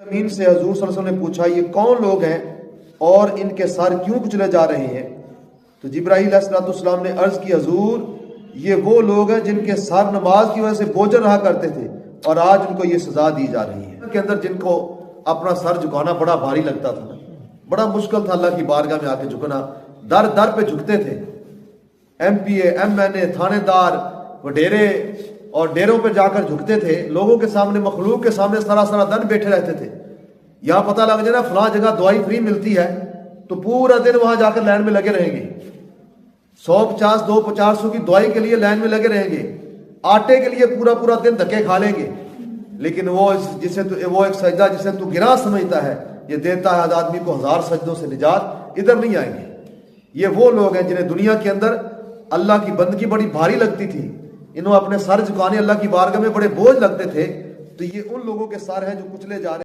Mean से हजूर सल्लल्लाहु अलैहि वसल्लम ने पूछा, ये कौन लोग हैं और इनके सर क्यों कुचले जा रहे हैं? तो जिब्राईल अलैहिस्सलाम ने अर्ज की, हजूर ये वो लोग हैं जिनके सर नमाज की वजह से बोझल रहा करते थे और आज उनको ये सजा दी जा रही है। के अंदर जिनको अपना सर झुकाना बड़ा भारी लगता था, बड़ा मुश्किल था अल्लाह की बारगाह में आके झुकना, दर दर पे झुकते थे। MPA MNA थानेदार वडेरे और डेरों पे जाकर झुकते थे, लोगों के सामने मखलूक के सामने सारा सारा दिन बैठे रहते थे। यहाँ पता लग जाए ना फलां जगह दवाई फ्री मिलती है तो पूरा दिन वहां जाकर लाइन में लगे रहेंगे, 150 250 की दवाई के लिए लाइन में लगे रहेंगे, आटे के लिए पूरा पूरा दिन धक्के खा लेंगे। लेकिन वो एक सजदा जिसे तू गिरा समझता है, ये देता है आदमी को 1000 सजदों से निजात, इधर नहीं आएंगे। ये वो लोग हैं जिन्हें दुनिया के अंदर अल्लाह की बंदगी बड़ी भारी लगती थी, इन्हों अपने सर झुकाने अल्लाह की बारगाह में बड़े बोझ लगते थे। तो ये उन लोगों के सर हैं जो कुचले जा रहे हैं।